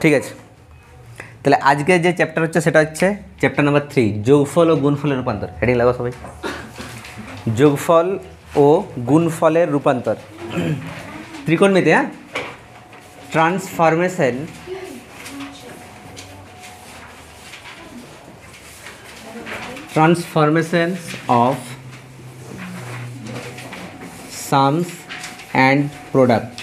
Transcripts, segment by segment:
ঠিক আছে, তাহলে আজকে যে চ্যাপ্টার হচ্ছে সেটা হচ্ছে চ্যাপ্টার নাম্বার 3, যোগফল ও গুণফলের রূপান্তর। হেডিং লাগাও সবাই, যোগফল ও গুণফলের রূপান্তর। ত্রিকোণমিতি, হ্যাঁ, transformations of sums and product।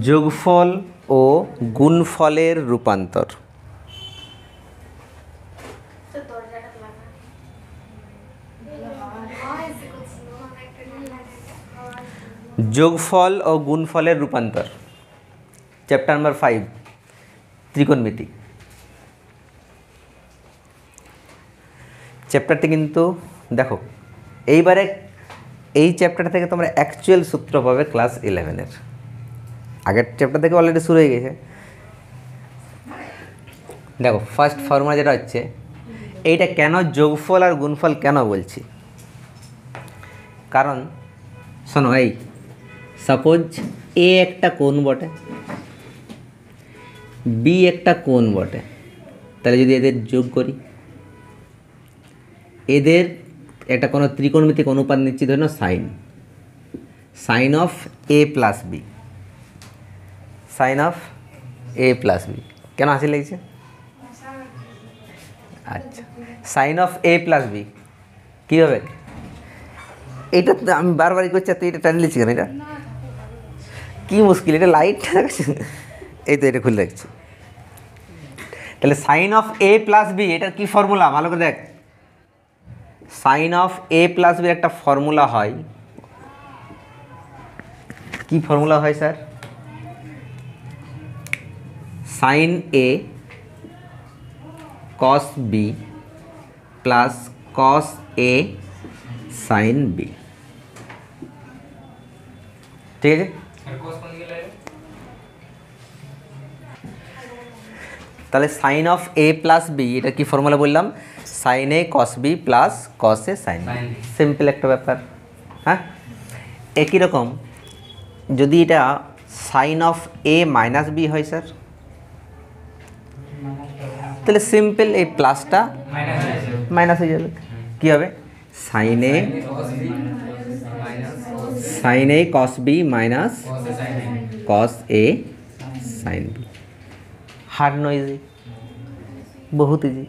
যোগফল ও গুণফলের রূপান্তর। যোগফল ও গুণফলের রূপান্তর, চ্যাপ্টার নাম্বার 5, ত্রিকোণমিতি। চ্যাপ্টারটি কিন্তু দেখো, এইবারে এই চ্যাপ্টার থেকে তোমরা অ্যাকচুয়াল সূত্র পাবে ক্লাস 11-এর। আগের চ্যাপ্টার থেকে অলরেডি শুরু হয়ে গেছে। দেখো, ফার্স্ট ফর্মুলা যেটা হচ্ছে, এইটা কেন যোগফল আর গুণফল কেন বলছি, কারণ শোনো, এই সাপোজ এ একটা কোণ বটে, বি একটা কোণ বটে, তাহলে যদি এদের যোগ করি, এদের একটা কোনো ত্রিকোণমিতিক অনুপাত নিচ্ছি, ধরুন sine of A plus B, sine of A plus B. কেন হাসি লেগেছে? আচ্ছা, sine of A plus B কী হবে? এইটা আমি বারবারই করছি, তুই এটা টানি লিখছি কেন? এটা কী মুশকিল, এটা লাইট এই তো এটা খুলে রাখছি। তাহলে sine of A plus B, এটার কী ফর্মুলা ভালো করে দেখ। সাইন অফ এ প্লাস বির একটা ফর্মুলা হয়, কি ফর্মুলা হয় sir? Sine A cos B plus cos A sine B. ঠিক আছে, তাহলে sine of A plus B, এটা কি ফর্মুলা বললাম? Sine A cos B plus cos A sine B. Simple একটা ব্যাপার। হ্যাঁ, একই রকম যদি এটা sine of A minus B হয় স্যার, তাহলে সিম্পল এই প্লাসটা মাইনাস হয়ে যাবে। কী হবে? Sine A cos B minus cos A sine B. Hard নয়, ইজি, বহুত ইজি।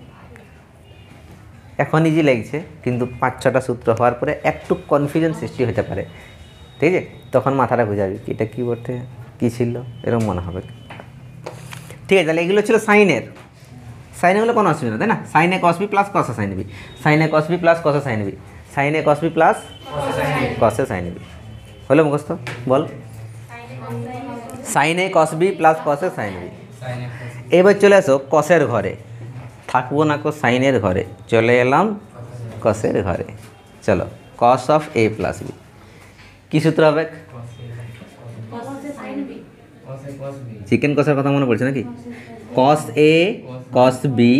এখন ইজি লাগছে, কিন্তু 5-6টা সূত্র হওয়ার পরে একটু কনফিউশন সৃষ্টি হতে পারে। ঠিক আছে, তখন মাথাটা বুঝাবি এটা কী বটে, কী ছিল, এরকম মনে হবে। ঠিক আছে, তাহলে এগুলো ছিল সাইনের। সাইনেগুলো কোনো অসুবিধা, তাই না? Sign A cos B plus cos A sine B, sign A cos B plus cos A sine B, sign A cos B plus cos A sine B. হলো মুখস্থ? বল, sign A cos B plus cos A sine B. এবার চলে আসো কসের ঘরে, থাকবো না কো সাইনের ঘরে, চলে এলাম কসের ঘরে। চলো, cos of A plus B কী সূত্র হবে? চিকেন কষার কথা মনে পড়ছে নাকি? Cos A cos B.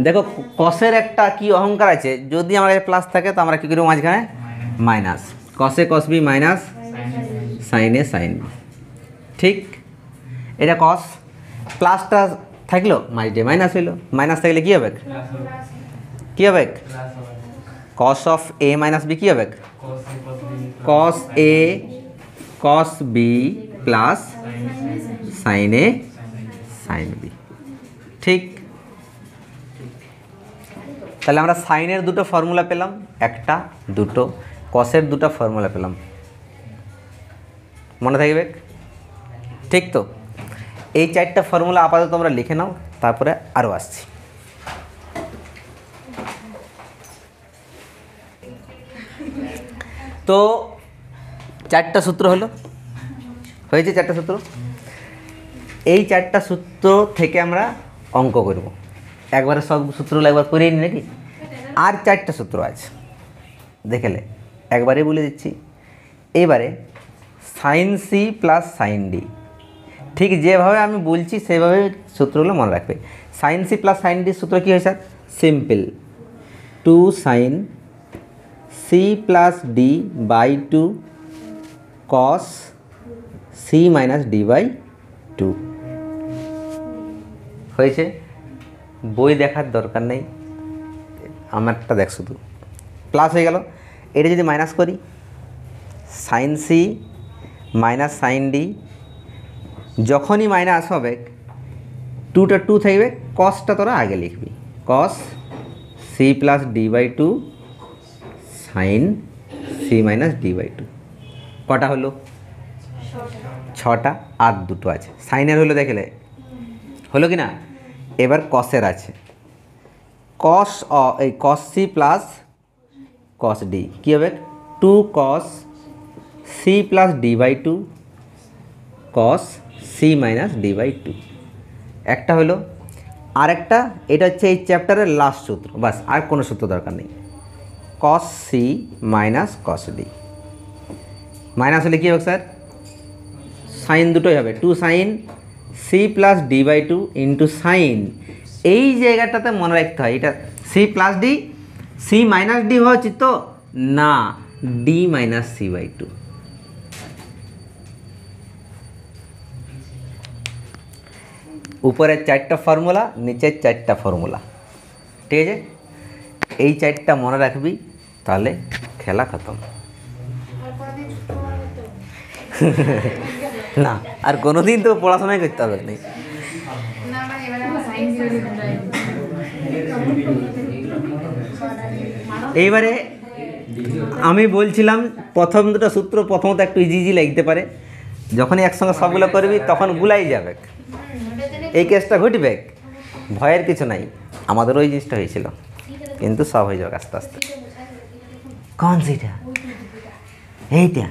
দেখো, কসের একটা কি অহংকার আছে, যদি আমার কাছে প্লাস থাকে তো আমরা কী করবো মাঝখানে minus. Cos A cos B minus sine A sine B. ঠিক, এটা কস, প্লাসটা থাকলো মাঝে মাইনাস হইলো, মাইনাস থাকলে কী হবে? কী হবে? Cos of A minus B কী হবে? Cos A cos B plus sine A sine B. ঠিক, তাহলে আমরা সাইনের দুটো ফর্মুলা পেলাম, একটা দুটো, কসের দুটো ফর্মুলা পেলাম। মনে থাকবে? ঠিক তো, এই 4টা ফর্মুলা আপাতত তোমরা লিখে নাও, তারপরে আরও আসছি। তো 4টা সূত্র হলো, হয়েছে 4টা সূত্র। এই 4টা সূত্র থেকে আমরা অঙ্ক করব। একবারে সব সূত্রগুলো একবার করেই নি নাকি? আর 4টা সূত্র আছে, দেখেলে একবারে বলে দিচ্ছি। এবারে sine C plus sine D, ঠিক যেভাবে আমি বলছি সেভাবে সূত্রগুলো মনে রাখবে। সাইন সি প্লাস সাইন ডির সূত্র কী হয় sir? Simple, 2 sine C plus D by two cos C minus D by two. হয়েছে, বই দেখার দরকার নেই, আমারটা দেখ শুধু। প্লাস হয়ে গেল, এটা যদি মাইনাস করি sine C minus sine D, যখনই মাইনাস হবে টুটা টু থাকবে, কসটা তোরা আগে লিখবি, cos C plus D by two sine C minus D by two. কটা হলো? 6টা, আর 2টো আছে। সাইনের হলো দেখলে হলো কি না? এবার কসের আছে, কস এই cos C plus cos D কী হবে? 2 cos C plus D by two cos C minus D by two. একটা হলো, আরেকটা এটা হচ্ছে এই চ্যাপ্টারের লাস্ট সূত্র, বাস আর কোনো সূত্র দরকার নেই। Cos C minus cos D, minus হলে কী হবে স্যার? সাইন দুটোই হবে, 2 sine C plus D by two into sine, এই জায়গাটাতে মনে রাখতে হয় এটা C plus D, C minus D হওয়া উচিত তো না, D minus C by two. উপরের 4টা ফর্মুলা, নিচের 4টা ফর্মুলা, ঠিক আছে? এই 4টা মনে রাখবি, তাহলে খেলা খতম। না আর কোনোদিন তো পড়াশোনাই করতে হবে না। এইবারে আমি বলছিলাম প্রথম দুটো সূত্র প্রথমত একটু ইজি ইজি লাগতে পারে, যখনই একসঙ্গে সবগুলো করবি তখন গুলাই যাবে, এই কেসটা ঘটবে, ভয়ের কিছু নাই। আমাদেরও ওই জিনিসটা হয়েছিল, কিন্তু সব হয়ে যাবে আস্তে আস্তে। কোন সেটা? এইটা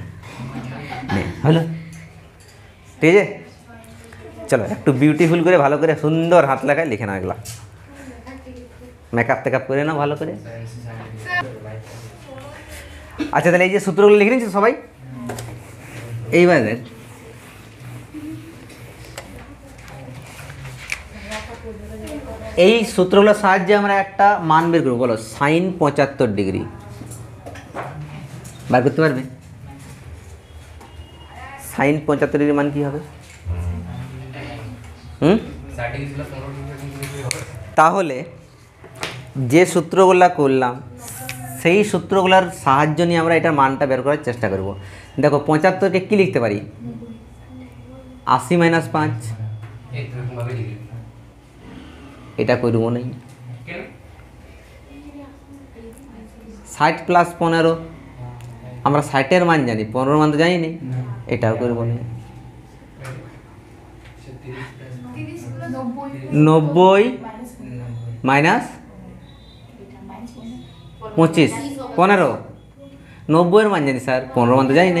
হলো, ঠিক আছে? চলো একটু বিউটিফুল করে ভালো করে সুন্দর হাত লাগায় লিখে নাও এগুলা, মেকআপ টেকআপ করে নাও ভালো করে। আচ্ছা তাহলে এই যে সূত্রগুলো লিখে নিচ্ছি সবাই। এইবার দেখ, এই সূত্রগুলোর সাহায্যে আমরা একটা মান বের করবো। বলো সাইন 75 ডিগ্রি বার করতে পারবে? সাইন 75 ডিগ্রি মান কি হবে? তাহলে যে সূত্রগুলো করলাম সেই সূত্রগুলোর সাহায্য নিয়ে আমরা এটার মানটা বের করার চেষ্টা করব। দেখো 75কে কী লিখতে পারি? 80 মাইনাস 5, এটা করব নেই। 60 প্লাস 15, আমরা 60-এর মান জানি, 15-এর মান তো জানি না, এটাও করব না। 90 মাইনাস 25, 15, 90-এর মান জানি স্যার, 15-এর মান তো জানি না।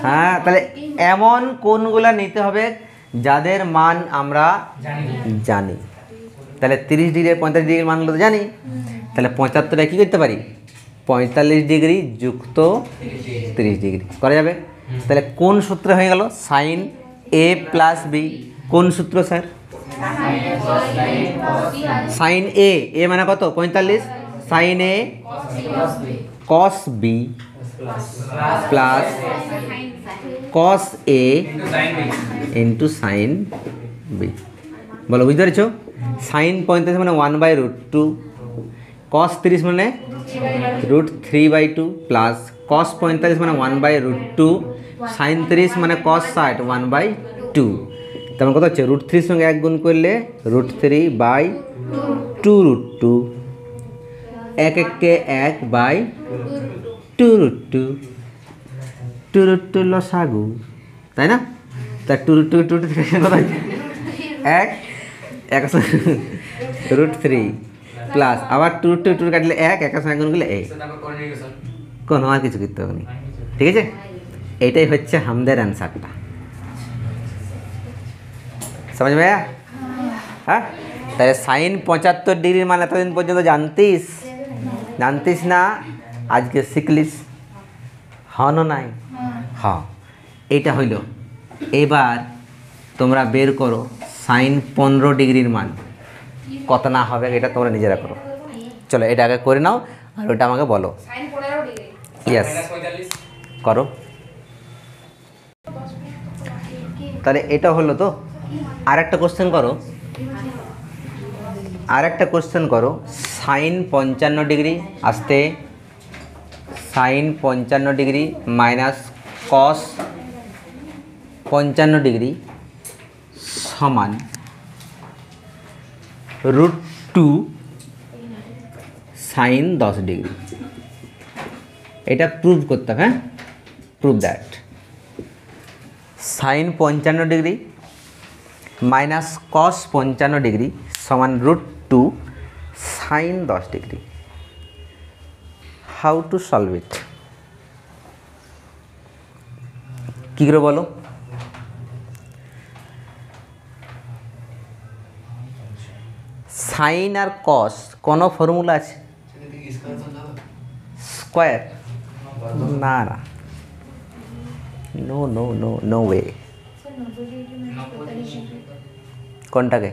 হ্যাঁ, তাহলে এমন কোনগুলা নিতে হবে যাদের মান আমরা জানি। তাহলে 30 ডিগ্রি 45 ডিগ্রির মানগুলো তো জানি, তাহলে 75টা কী করতে পারি? 45 ডিগ্রি যুক্ত 30 ডিগ্রি করা যাবে। তাহলে কোন সূত্র হয়ে গেল? সাইন এ প্লাস বি। কোন সূত্র স্যার? সাইন এ, এ মানে কত? 45, sign A cos B plus cos A into sign B. বলো বুঝতে পেরেছ? সাইন 45 মানে 1/√2, কস 30 মানে √3/2 প্লাস কস 45 মানে 1/√2, সাইন 30 মানে কস 60 1/2। তেমন কত হচ্ছে? √3 সঙ্গে 1 গুণ করলে √3/2√2, 1 1 1/2√2, 2√2 লসাগু, তাই না? তা 2√2 কত হচ্ছে? 1 1 √3 প্লাস আবার 2 কাটলে 1 1 সঙ্গে গুণ করলে 1, কোনো আর কিছু করতে হবে না, ঠিক আছে? এটাই হচ্ছে আমাদের অ্যান্সারটা। समझ में आया? হ্যাঁ, তাহলে সাইন 75 ডিগ্রির মান এতদিন পর্যন্ত জানতিস না, আজকে শিখলিস, হন নাই? হ্যাঁ, এইটা হইল। এবার তোমরা বের করো সাইন 15 ডিগ্রির মান কত না হবে, এটা তোমরা নিজেরা করো। চলো এটা আগে করে নাও আর ওটা আমাকে বলো। ইয়েস করো। তাহলে এটা হলো তো। আর একটা কোশ্চেন করো, সাইন 55 ডিগ্রি আসতে sine 55 degree minus cos 55 degree সমান √2 সাইন 10 ডিগ্রি। এটা প্রুভ করতে হবে। হ্যাঁ, prove that sine 55 degree minus cos 55 degree সমান √2 sine 10 degree. How to solve it? কী করে বলো? সাইন আর কস কোনো ফর্মুলা আছে? স্কোয়ার? না না, no no no no way. কোনটাকে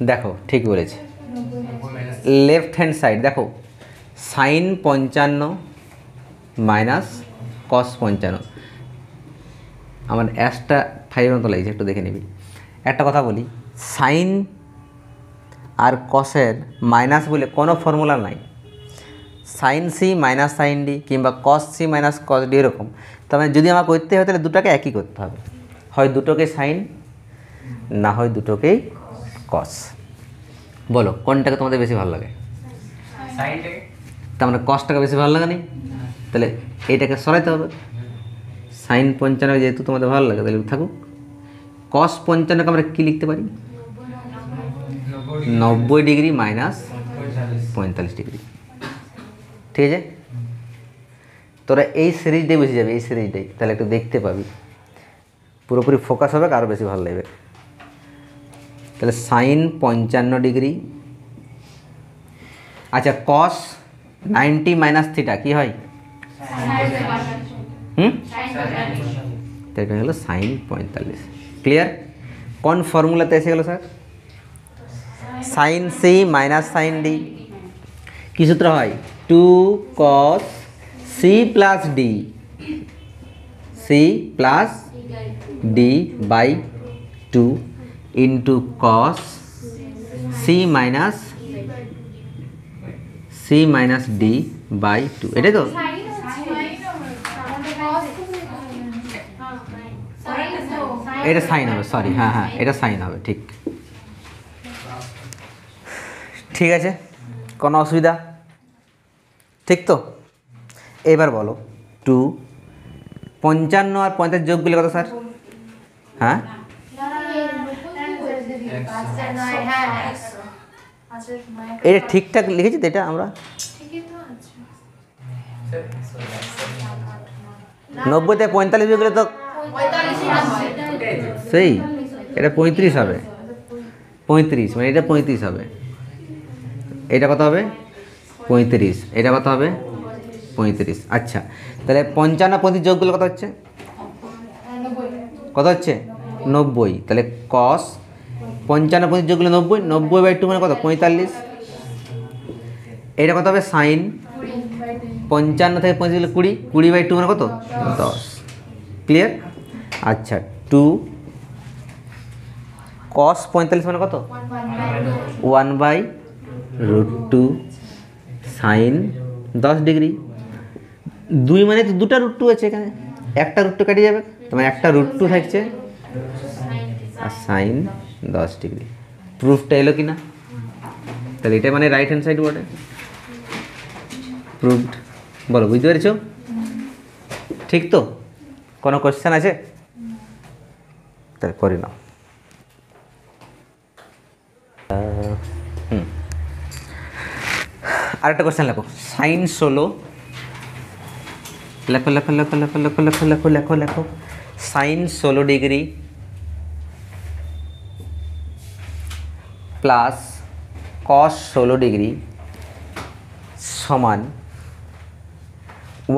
দেখো, ঠিক বলেছে, লেফট হ্যান্ড সাইড দেখো, সাইন 55 মাইনাস কস 55। আমার অ্যাসটা 5 মতো লাগছে, একটু দেখে নিবি। একটা কথা বলি, সাইন আর কসের মাইনাস বলে কোনো ফর্মুলা নাই। Sine C minus sine D কিংবা cos C minus cos D এরকম। তার মানে যদি আমার করতে হয় তাহলে দুটোকে একই করতে হবে, হয় দুটোকে সাইন না হয় দুটোকেই কস। বলো কোনটাকে তোমাদের বেশি ভালো লাগে? তার মানে কসটাকে বেশি ভালো লাগে নি, তাহলে এইটাকে সরাইতে হবে। সাইন 55 যেহেতু তোমাদের ভালো লাগে তাহলে থাকুক। কস 55কে আমরা কী লিখতে পারি? 90 ডিগ্রি মাইনাস 45 ডিগ্রি। ঠিক আছে, তোরা এই সিরিজটাই বুঝে যাবে, এই সিরিজটাই, তাহলে একটু দেখতে পাবি, পুরোপুরি ফোকাস হবে, আরও বেশি ভালো লাগবে। তাহলে সাইন 55 ডিগ্রি, আচ্ছা কস 90 মাইনাস থিটা কী হয়? এটা হলো সাইন 45। ক্লিয়ার? কোন ফর্মুলাতে এসে গেল sir? Sine C minus sine D. কী সূত্র হয়? 2 cos c plus D, C plus D by 2 into cos C minus D by 2। এটাই তো? এটা সাইন হবে, সরি, হ্যাঁ হ্যাঁ এটা সাইন হবে, ঠিক। ঠিক আছে, কোনো অসুবিধা? ঠিক তো? এবার বলো 2 55 আর 45 যোগ করলে কত স্যার? হ্যাঁ এটা ঠিকঠাক লিখেছি তো? এটা আমরা 90 থেকে 45 যোগ করলে তো সেই এটা 35 হবে। 35 মানে এটা 35 হবে। এটা কত হবে? 35। এটা কত হবে? 35। আচ্ছা, তাহলে 55 35 যোগ করলে কত হচ্ছে? কত হচ্ছে? 90। তাহলে কস 55 35 যোগ করলে 90, 90 বাই 2 মানে কত? 45। এটা কত হবে? সাইন 55 থেকে 35 গেলে 20, 20 বাই 2 মানে কত? 10। ক্লিয়ার? আচ্ছা 2 কস 45 মানে কত? 1/√2 সাইন 10 ডিগ্রি। 2 মানে তো দুটা √2 আছে এখানে, একটা √2 কেটে যাবে, তোমার একটা √2 থাকছে আর সাইন 10 ডিগ্রি। প্রুফটা এলো কি না? তাহলে এটা মানে রাইট হ্যান্ড সাইড বটে, প্রুভড। বলো বুঝতে পেরেছো? ঠিক তো? কোনো কোশ্চেন আছে? তাহলে করে নাও। আরেকটা কোশ্চেন লেখো, সাইন 16, লেখো লেখো লেখো লেখো লেখো লেখো লেখো লেখো লেখো sine 16 degree plus cos 16 degree সমান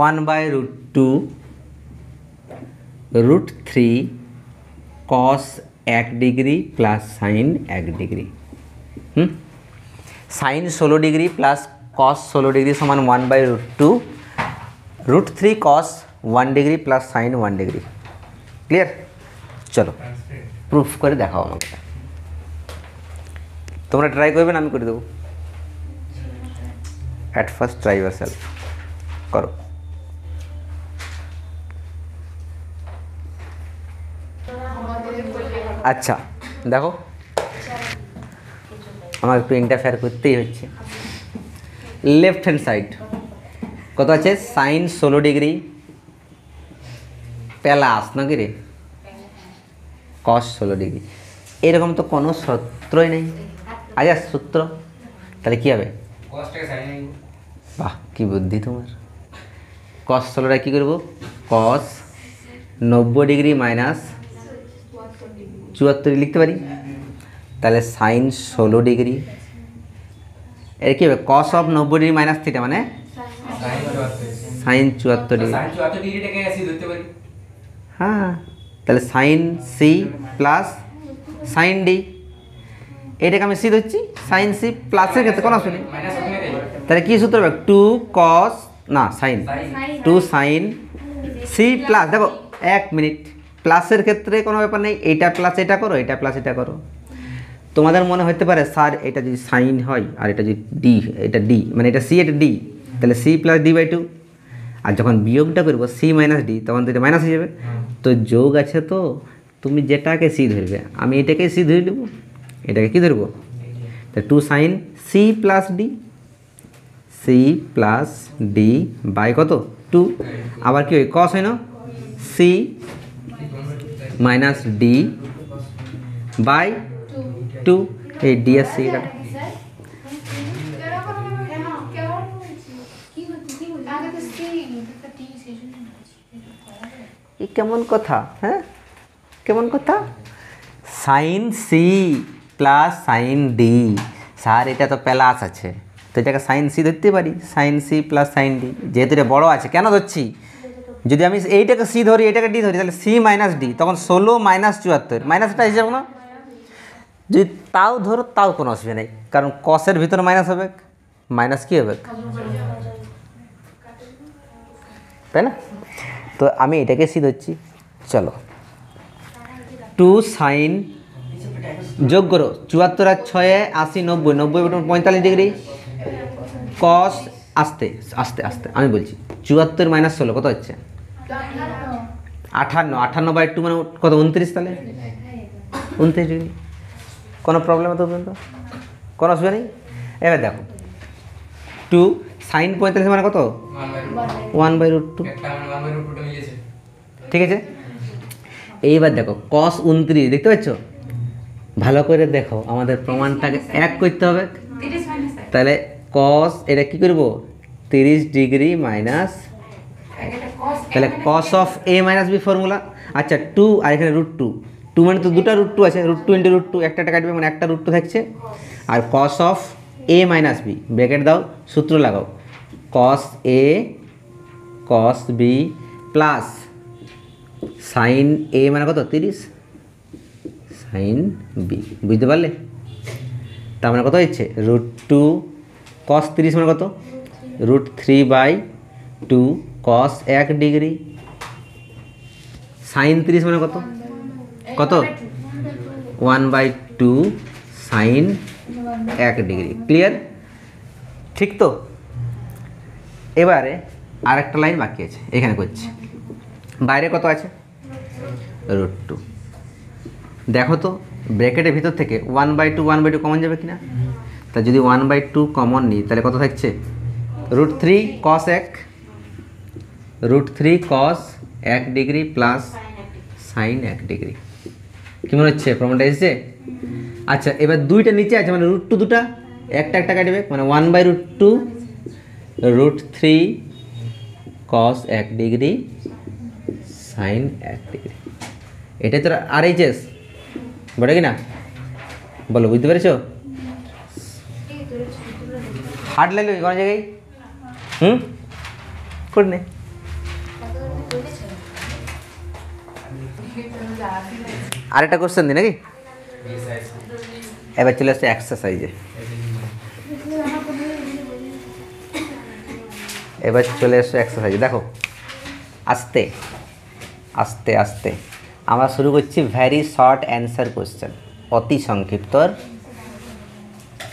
1/√2 √3 cos 1 degree plus sine 1 degree. Sine 16 degree plus cos 16 degree সমান 1/√2, √3 cos 1 degree plus sine 1 degree. Clear? চলো প্রুফ করে দেখাও আমাকে। তোমরা ট্রাই করবে না আমি করে দেবো। At first try your self, করো। আচ্ছা দেখো, আমার একটু ইন্টারফেয়ার করতেই হচ্ছে। লেফট হ্যান্ড সাইড কত আছে? সাইন 16 ডিগ্রি প্লাস নাকি রে কস 16 ডিগ্রি। এরকম তো কোনো সূত্রই নেই। আচ্ছা সূত্র তাহলে কী হবে? বাহ কী বুদ্ধি তোমার। কস 16টা কী করবো? কস 90 ডিগ্রি মাইনাস 74 লিখতে পারি। তাহলে সাইন 16 ডিগ্রি এর কী হবে? Cos of 90 degree minus theta মানে সাইন 74 ডিগ্রি। হ্যাঁ, তাহলে sine C plus sine D, এটাকে আমি সি ধরছি। সাইন সি প্লাসের ক্ষেত্রে কোনো অসুবিধা নেই। তাহলে কী সূত্র হবে? 2 কস না সাইন 2 সাইন সি প্লাস, দেখো 1 মিনিট, প্লাসের ক্ষেত্রে কোনো ব্যাপার নেই। এইটা প্লাস এটা করো, এটা প্লাস এটা করো। তোমাদের মনে হতে পারে স্যার এটা যদি সাইন হয় আর এটা যদি ডি, এটা ডি মানে এটা সি এটা ডি, তাহলে সি প্লাস ডি/2। আর যখন বিয়োগটা করবো সি মাইনাস ডি তখন তো এটা মাইনাস হয়ে যাবে। তো যোগ আছে তো তুমি যেটাকে সি ধরবে, আমি এটাকে সি ধরে নেবো, এটাকে কী ধরবো? তা 2 sine C plus D, C plus D by কত? 2। আবার কি হয়? কস হয় না? C minus D by 2। এই ডি আর সি কাটা। কেমন কথা? হ্যাঁ কেমন কথা? Sine C plus sine D, sir এটা তো প্লাস আছে তো এটাকে সাইন সি ধরতে পারি। Sine C plus sine D, যেহেতু এটা বড়ো আছে কেন ধরছি? যদি আমি এইটাকে সি ধরি এটাকে ডি ধরি তাহলে সি মাইনাস ডি, তখন 16 মাইনাস 74 মাইনাসটা হিসাব না। যদি তাও ধরো তাও কোনো অসুবিধা নেই, কারণ কসের ভিতরে মাইনাস হবে, মাইনাস কী হবে? তাই না? তো আমি এটাকে সি ধরছি। চলো 2 সাইন যোগ করো 74 আর 6 80 90 90 45 ডিগ্রি কস আস্তে আস্তে আস্তে আমি বলছি 74 মাইনাস 16 কত হচ্ছে? 58 58/2 মানে কত? 29। তাহলে 29 ডিগ্রি। কোনো প্রবলেম তো পর্যন্ত কোনো অসুবিধা নেই। এবার দেখো 2 সাইন 45 মানে কত? 1/√2। ঠিক আছে, এইবার দেখো কস 29 দেখতে পাচ্ছ? ভালো করে দেখো, আমাদের প্রমাণটাকে এক করতে হবে। তাহলে কস এটা কি করব? 30 ডিগ্রি মাইনাস, তাহলে cos of A minus B formula. আচ্ছা 2 আর এখানে √2, 2 মানে তো দুটা √2 আছে, √2 × √2 একটা কাটবে মানে একটা √2 থাকছে। আর cos of A minus B bracket দাও, সূত্র লাগাও, cos A cos B plus sine A মানে কত? 30 সাইন বি, বুঝতে পারলে? তার মানে কত হচ্ছে? √2 কস 30 মানে কত? √3/2 কস 1 ডিগ্রি সাইন 30 মানে কত? কত? 1/2 সাইন 1 ডিগ্রি। ক্লিয়ার? ঠিক তো? এবারে আরেকটা লাইন বাকি আছে, এখানে করছি। বাইরে কত আছে? √2। দেখো তো ব্র্যাকেটের ভিতর থেকে 1/2 কমন যাবে কিনা? তা যদি 1/2 কমন নিই তাহলে কত থাকছে? √3 cos 1, √3 cos 1 degree plus sine 1 degree. কী মনে হচ্ছে? প্রমাণটা এসেছে? আচ্ছা এবার দুইটা নিচে আছে মানে √2 দুটা, একটা কাটবে মানে 1/√2 √3 cos 1 ডিগ্রি সাইন 1 ডিগ্রি। এটাই তো RHS বলে কি না? বলো, বুঝতে পেরেছো? হার্ড লাগলো কোনো জায়গায়? করে নে। আরেকটা কোশ্চেন দিই নাকি? এবার চলে আসছে এক্সারসাইজে। এবার চলে এসো এক্সারসাইজ। দেখো আস্তে আস্তে আস্তে আমরা শুরু করছি ভ্যারি শর্ট অ্যান্সার কোশ্চেন, অতি সংক্ষিপ্তর।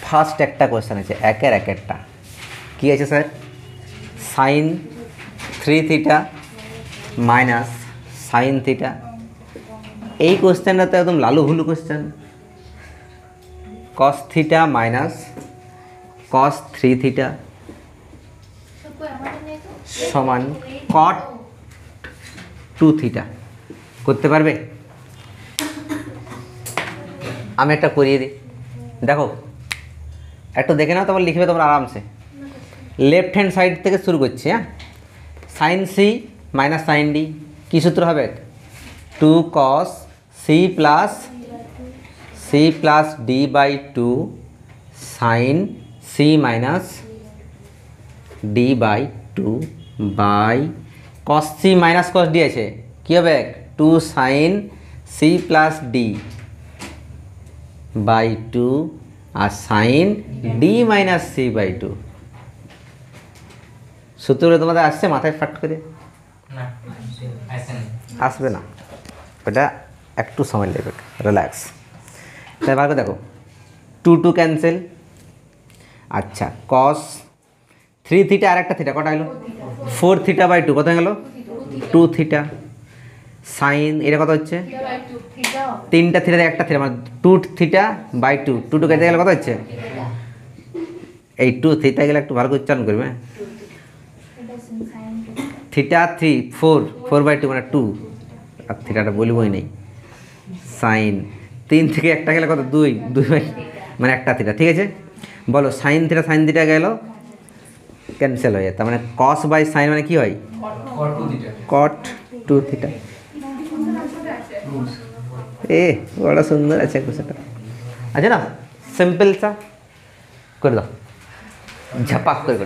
ফার্স্ট একটা কোশ্চেন আছে একের একেরটা। কী আছে sir? Sine 3 theta minus sine theta. এই কোশ্চেনটা তো একদম লালু ভুলু question. Cos theta minus cos 3 theta সমান কট 2 থিটা। করতে পারবে? আমি একটা করিয়ে দিই। দেখো একটু দেখে নাও, তারপর লিখবে তোমরা আরামসে। লেফট হ্যান্ড সাইড থেকে শুরু করছি। হ্যাঁ, sine C minus sine D, কী সূত্র হবে? 2 cos c plus D by 2 sine C minus D by 2 by cos C minus cos D আছে, কী হবে? 2 sine C plus D by 2 আর sine D minus C by 2। সূত্রগুলো তোমাদের আসছে মাথায় ফাট করে? আসবে না, ওটা একটু সময় লাগবে, রিল্যাক্স। তাই ভালো দেখো 2 2 ক্যান্সেল। আচ্ছা, কস 3 থিটা আর একটা থিটা কটা হলো? 4 থিটা বাই 2 কত হয়ে গেল? 2 থিটা। সাইন এটা কত হচ্ছে? 3টা থিটা একটা থিটা মানে 2 থিটা বাই 2, 2 2 কেটে গেলে কত হচ্ছে? এই 2 থিটা গেলে একটু ভালো করে উচ্চারণ করবে। থিটা 3 4 4 বাই 2 মানে 2, আর থিটাটা বলবই নেই। সাইন 3 থেকে একটা গেলে কত? 2 2 বাই মানে একটা থিটা। ঠিক আছে, বলো সাইন থিটা গেল ক্যান্সেল হয়ে যায়, তার মানে কস বাই সাইন মানে কি হয়? কট 2 থিটা। এ বড় সুন্দর আছে কোশ্চেনটা, আছে না? সিম্পল সা করে দাও, ঝাপাক করে।